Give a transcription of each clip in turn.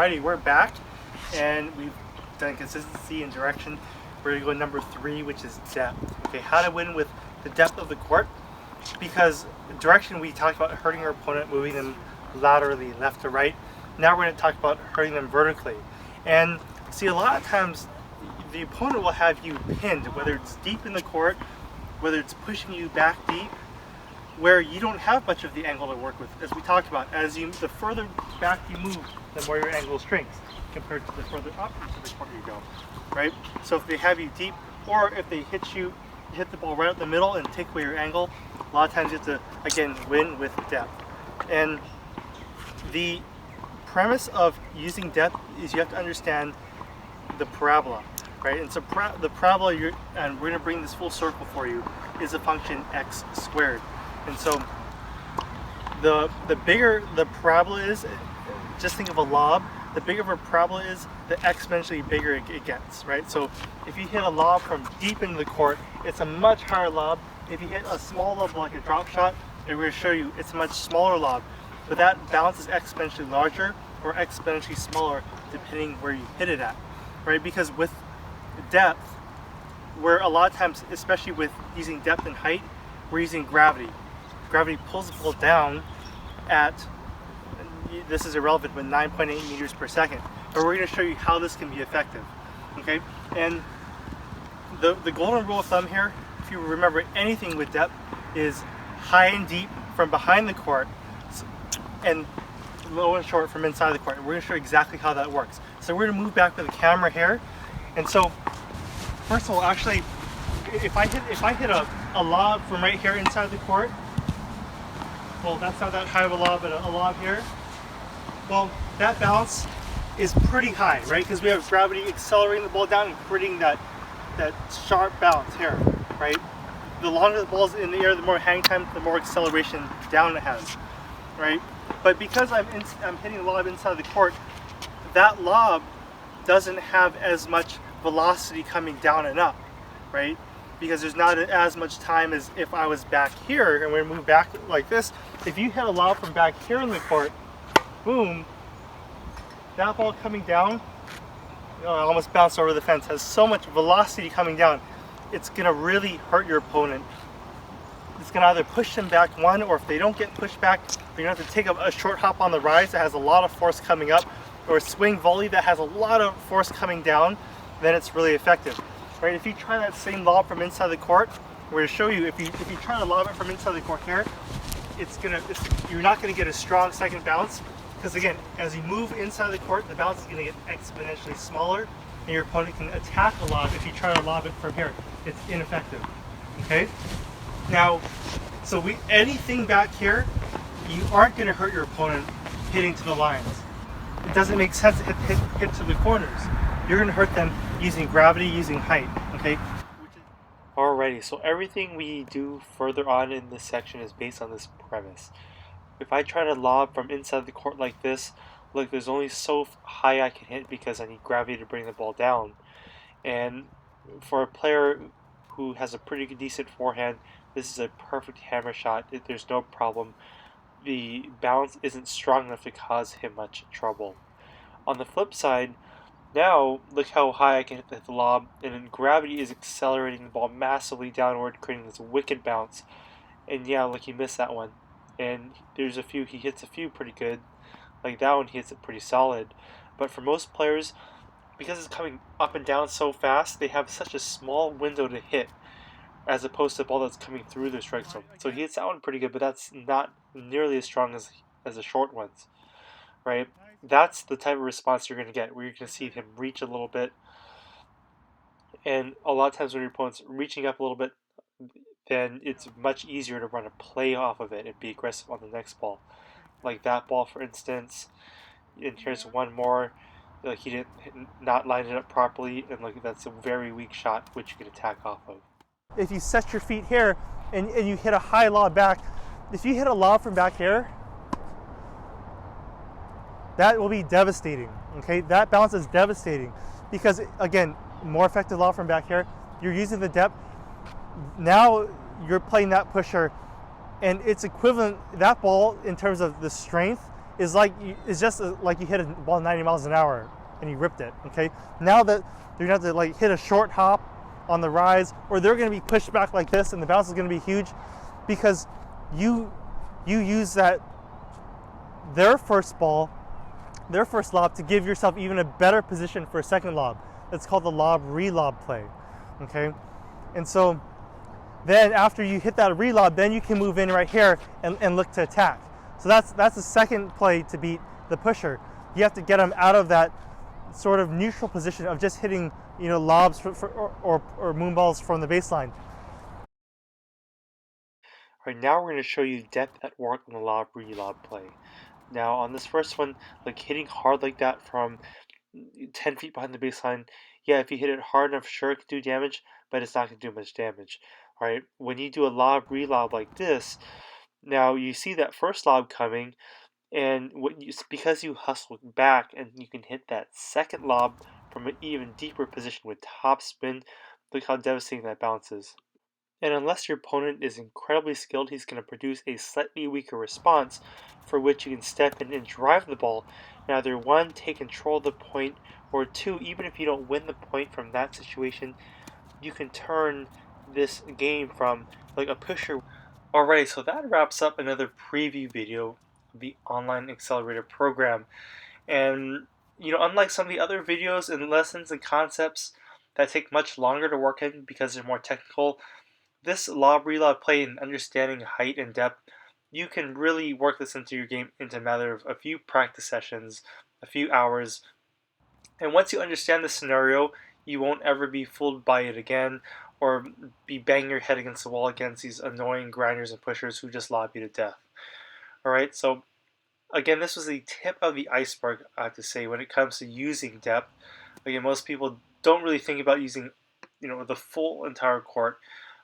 Alrighty, we're back, and we've done consistency and direction. We're going to go number 3, which is depth. Okay, how to win with the depth of the court. Because direction, we talked about hurting our opponent, moving them laterally, left to right. Now we're going to talk about hurting them vertically. And see, a lot of times the opponent will have you pinned, whether it's deep in the court, whether it's pushing you back deep, where you don't have much of the angle to work with, as we talked about. The further back you move, the more your angle shrinks compared to the further up into the court you go, right? So if they have you deep, or if they hit the ball right up the middle and take away your angle, a lot of times you have to, again, win with depth. And the premise of using depth is you have to understand the parabola, right? And so the parabola, and we're going to bring this full circle for you, is a function x squared. And so the bigger the parabola is, just think of a lob, the bigger of a parabola is, the exponentially bigger it gets, right? So if you hit a lob from deep into the court, it's a much higher lob. If you hit a small lob like a drop shot, we're going to show you it's a much smaller lob. But that bounce is exponentially larger or exponentially smaller depending where you hit it at, right? Because with depth, where a lot of times, especially with using depth and height, we're using gravity. Gravity pulls the ball down at, this is irrelevant, but 9.8 meters per second. But we're going to show you how this can be effective. Okay, and the golden rule of thumb here, if you remember anything with depth, is high and deep from behind the court, and low and short from inside the court. And we're going to show you exactly how that works. So we're going to move back with the camera here. And so, first of all, actually, if I hit a lob from right here inside the court, well, that's not that high of a lob, but a lob here, well, that bounce is pretty high, right? Because we have gravity accelerating the ball down and creating that sharp bounce here, right? The longer the ball's in the air, the more hang time, the more acceleration down it has, right? But because I'm hitting the lob inside the court, that lob doesn't have as much velocity coming down and up, right? Because there's not as much time as if I was back here, and we move back like this. If you hit a lob from back here in the court, boom, that ball coming down, I almost bounced over the fence, has so much velocity coming down, it's going to really hurt your opponent. It's going to either push them back one, or if they don't get pushed back, you're going to have to take a short hop on the rise that has a lot of force coming up, or a swing volley that has a lot of force coming down. Then it's really effective. Right? If you try that same lob from inside the court, we're going to show you, if you try to lob it from inside the court here, you're not going to get a strong second bounce, because again, as you move inside the court, the bounce is going to get exponentially smaller, and your opponent can attack the lob if you try to lob it from here. It's ineffective. Okay? Now, so anything back here, you aren't going to hurt your opponent hitting to the lines. It doesn't make sense to hit to the corners. You're going to hurt them using gravity, using height. Okay? Alrighty, so everything we do further on in this section is based on this premise. If I try to lob from inside the court like this, look, there's only so high I can hit because I need gravity to bring the ball down. And for a player who has a pretty decent forehand, this is a perfect hammer shot. There's no problem. The bounce isn't strong enough to cause him much trouble. On the flip side, now look how high I can hit the lob, and then gravity is accelerating the ball massively downward, creating this wicked bounce. And yeah, look, he missed that one. And he hits a few pretty good. Like that one, he hits it pretty solid. But for most players, because it's coming up and down so fast, they have such a small window to hit, as opposed to the ball that's coming through their strike zone. So he hits that one pretty good, but that's not nearly as strong as the short ones, right? That's the type of response you're going to get, where you're going to see him reach a little bit. And a lot of times when your opponent's reaching up a little bit, then it's much easier to run a play off of it and be aggressive on the next ball. Like that ball, for instance. And here's one more. He did not line it up properly, and look, that's a very weak shot, which you can attack off of. If you set your feet here and you hit a high lob back, if you hit a lob from back here, that will be devastating. Okay, that bounce is devastating because, again, more effective lob from back here. You're using the depth. Now you're playing that pusher, and it's equivalent. That ball, in terms of the strength, is like it's just like you hit a ball 90 miles an hour and you ripped it. Okay, now that you're gonna have to like hit a short hop on the rise, or they're gonna be pushed back like this, and the bounce is gonna be huge because you use that their first ball, their first lob, to give yourself even a better position for a second lob. That's called the lob relob play. Okay, and so then after you hit that relob, then you can move in right here and look to attack. So that's the second play to beat the pusher. You have to get them out of that sort of neutral position of just hitting, lobs or moon balls from the baseline. All right, now we're going to show you depth at work on the lob relob play. Now on this first one, like hitting hard like that from 10 feet behind the baseline, yeah, if you hit it hard enough, sure, it can do damage, but it's not going to do much damage. All right, when you do a lob relob like this, now you see that first lob coming, and because you hustle back and you can hit that second lob from an even deeper position with top spin, look how devastating that bounce is. And unless your opponent is incredibly skilled, he's going to produce a slightly weaker response for which you can step in and drive the ball. And either one, take control of the point, or two, even if you don't win the point from that situation, you can turn this game from like a pusher. Alright, so that wraps up another preview video of the Online Accelerator program. And, unlike some of the other videos and lessons and concepts that take much longer to work in because they're more technical, this lob relob play and understanding height and depth, you can really work this into your game into a matter of a few practice sessions, a few hours. And once you understand the scenario, you won't ever be fooled by it again or be banging your head against the wall against these annoying grinders and pushers who just lob you to death. Alright, so again, this was the tip of the iceberg, I have to say, when it comes to using depth. Again, most people don't really think about using, the full entire court.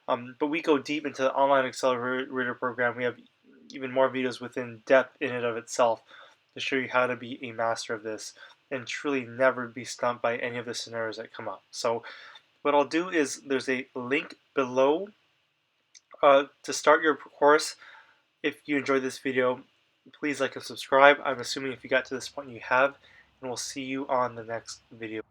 But we go deep into the Online Accelerator program. We have even more videos within depth in and of itself to show you how to be a master of this and truly never be stumped by any of the scenarios that come up. So what I'll do is there's a link below to start your course. If you enjoyed this video, please like and subscribe. I'm assuming if you got to this point you have, and we'll see you on the next video.